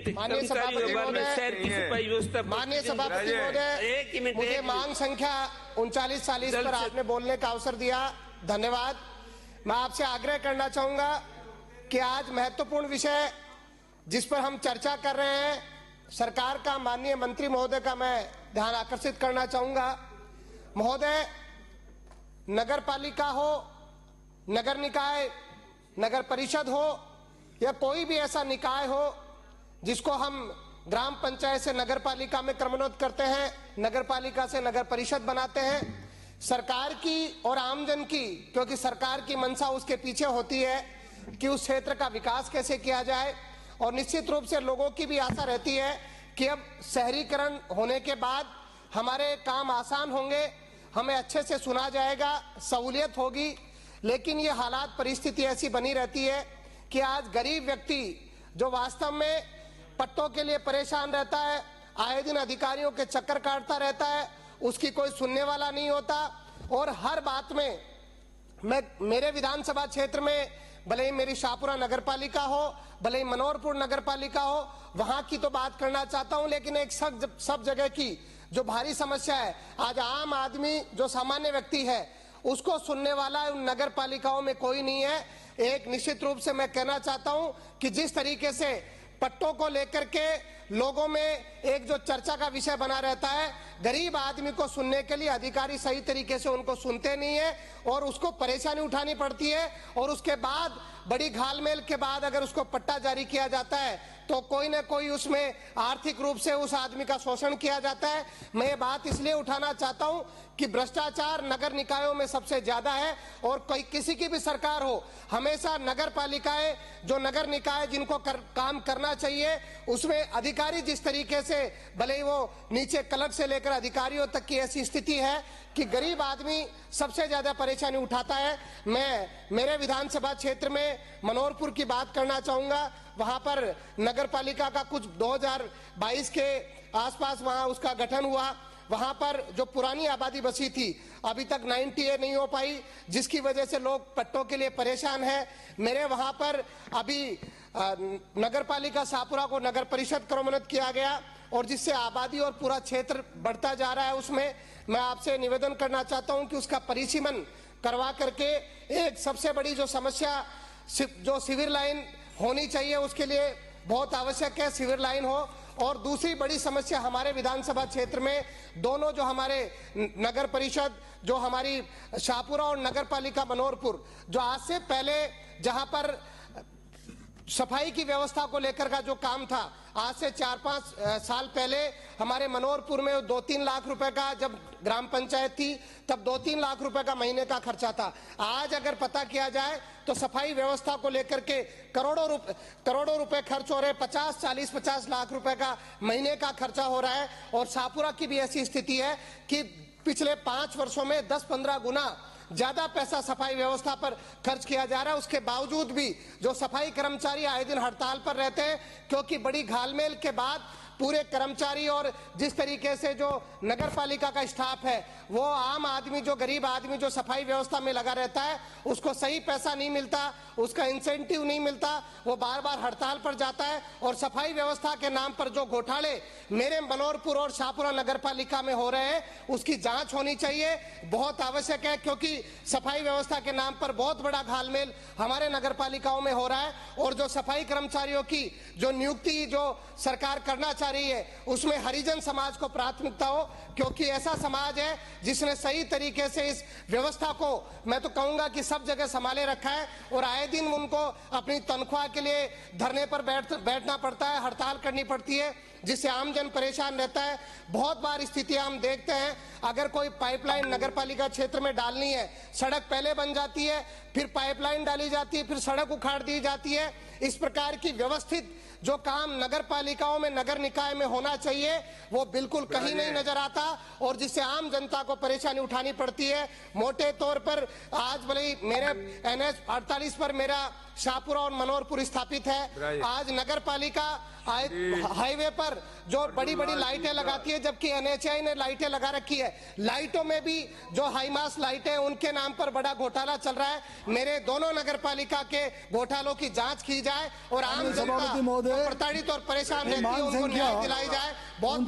माननीय सभापति महोदय, मुझे मांग संख्या 3940 पर आपने बोलने का अवसर दिया, धन्यवाद। मैं आपसे आग्रह करना चाहूंगा कि आज महत्वपूर्ण विषय जिस पर हम चर्चा कर रहे हैं, सरकार का माननीय मंत्री महोदय का मैं ध्यान आकर्षित करना चाहूंगा। महोदय, नगर पालिका हो, नगर निकाय, नगर परिषद हो या कोई भी ऐसा निकाय हो जिसको हम ग्राम पंचायत से नगर पालिका में क्रमोन्नत करते हैं, नगर पालिका से नगर परिषद बनाते हैं, सरकार की और आमजन की, क्योंकि सरकार की मंशा उसके पीछे होती है कि उस क्षेत्र का विकास कैसे किया जाए, और निश्चित रूप से लोगों की भी आशा रहती है कि अब शहरीकरण होने के बाद हमारे काम आसान होंगे, हमें अच्छे से सुना जाएगा, सहूलियत होगी। लेकिन ये हालात, परिस्थिति ऐसी बनी रहती है कि आज गरीब व्यक्ति जो वास्तव में पट्टों के लिए परेशान रहता है, आए दिन अधिकारियों के चक्कर काटता रहता है, उसकी कोई सुनने वाला नहीं होता। और हर बात में मेरे विधानसभा क्षेत्र में, भले ही मेरी शाहपुरा नगर पालिका हो, भले ही मनोहरपुर नगर पालिका हो, वहां की तो बात करना चाहता हूं, लेकिन एक सब जगह की जो भारी समस्या है, आज आम आदमी जो सामान्य व्यक्ति है उसको सुनने वाला उन नगर पालिकाओं में कोई नहीं है। एक निश्चित रूप से मैं कहना चाहता हूं कि जिस तरीके से पट्टों को लेकर के लोगों में एक जो चर्चा का विषय बना रहता है, गरीब आदमी को सुनने के लिए अधिकारी सही तरीके से उनको सुनते नहीं है और उसको परेशानी उठानी पड़ती है, और उसके बाद बड़ी घालमेल के बाद अगर उसको पट्टा जारी किया जाता है तो कोई न कोई उसमें आर्थिक रूप से उस आदमी का शोषण किया जाता है। मैं ये बात इसलिए उठाना चाहता हूं कि भ्रष्टाचार नगर निकायों में सबसे ज्यादा है, और कोई किसी की भी सरकार हो, हमेशा नगर पालिकाएं, जो नगर निकाय जिनको काम करना चाहिए, उसमें अधिकारी जिस तरीके से, भले ही वो नीचे क्लर्क से लेकर अधिकारियों तक की ऐसी स्थिति है कि गरीब आदमी सबसे ज्यादा परेशानी उठाता है। मैं मेरे विधानसभा क्षेत्र में मनोहरपुर की बात करना चाहूंगा। वहां पर नगर पालिका का कुछ 2022 के आसपास वहां उसका गठन हुआ। वहां पर जो पुरानी आबादी बसी थी, अभी तक 90A नहीं हो पाई, जिसकी वजह से लोग पट्टों के लिए परेशान हैं। मेरे वहां पर अभी नगर पालिका शाहपुरा को नगर परिषद क्रमोन्नत किया गया, और जिससे आबादी और पूरा क्षेत्र बढ़ता जा रहा है। उसमें मैं आपसे निवेदन करना चाहता हूं कि उसका परिसीमन करवा करके एक सबसे बड़ी जो समस्या, जो सीवर लाइन होनी चाहिए, उसके लिए बहुत आवश्यक है सीवर लाइन हो। और दूसरी बड़ी समस्या हमारे विधानसभा क्षेत्र में, दोनों जो हमारे नगर परिषद, जो हमारी शाहपुरा और नगर पालिका मनोहरपुर, जो आज से पहले जहां पर सफाई की व्यवस्था को लेकर का जो काम था, आज से 4-5 साल पहले हमारे मनोहरपुर में 2-3 लाख रुपए का, जब ग्राम पंचायत थी तब 2-3 लाख रुपए का महीने का खर्चा था। आज अगर पता किया जाए तो सफाई व्यवस्था को लेकर के करोड़ों रुपए खर्च हो रहे, 50 लाख रुपए का महीने का खर्चा हो रहा है। और शाहपुरा की भी ऐसी स्थिति है कि पिछले 5 वर्षों में 10-15 गुना ज्यादा पैसा सफाई व्यवस्था पर खर्च किया जा रहा है। उसके बावजूद भी जो सफाई कर्मचारी आए दिन हड़ताल पर रहते हैं, क्योंकि बड़ी घालमेल के बाद पूरे कर्मचारी और जिस तरीके से जो नगर पालिका का स्टाफ है, वो आम आदमी, जो गरीब आदमी जो सफाई व्यवस्था में लगा रहता है, उसको सही पैसा नहीं मिलता, उसका इंसेंटिव नहीं मिलता, वो बार बार हड़ताल पर जाता है। और सफाई व्यवस्था के नाम पर जो घोटाले मेरे मनोहरपुर और शाहपुरा नगर पालिका में हो रहे हैं, उसकी जांच होनी चाहिए, बहुत आवश्यक है। क्योंकि सफाई व्यवस्था के नाम पर बहुत बड़ा घालमेल हमारे नगर पालिकाओं में हो रहा है, और जो सफाई कर्मचारियों की जो नियुक्ति जो सरकार करना चाह रही है, उसमें हरिजन समाज को प्राथमिकता हो, क्योंकि ऐसा समाज है जिसने सही तरीके से इस व्यवस्था को, मैं तो कहूंगा कि सब जगह संभाले रखा है। और आए दिन उनको अपनी तनख्वाह के लिए धरने पर बैठना पड़ता है, हड़ताल करनी पड़ती है, जिससे आमजन परेशान रहता है। बहुत बार स्थितियां हम देखते हैं, अगर कोई पाइपलाइन नगर पालिका क्षेत्र में डालनी है, सड़क पहले बन जाती है, फिर पाइपलाइन डाली जाती है, फिर सड़क उखाड़ दी जाती है। इस प्रकार की व्यवस्थित जो काम नगर पालिकाओं में, नगर निकाय में होना चाहिए, वो बिल्कुल कहीं नहीं नजर आता, और जिससे आम जनता को परेशानी उठानी पड़ती है। मोटे तौर पर आज भले ही मेरे NH 48 पर मेरा शाहपुरा और मनोहरपुर स्थापित है। आज नगर पालिका हाईवे पर जो बड़ी बड़ी लाइटें लगाती है, जबकि एनएचआई ने लाइटें लगा रखी है। लाइटों में भी जो हाईमास लाइटें उनके नाम पर बड़ा घोटाला चल रहा है। मेरे दोनों नगर पालिका के घोटालों की जांच की जाए और आम जनता जो प्रताड़ित और परेशान रहती है उनको न्याय दिलाई जाए। बहुत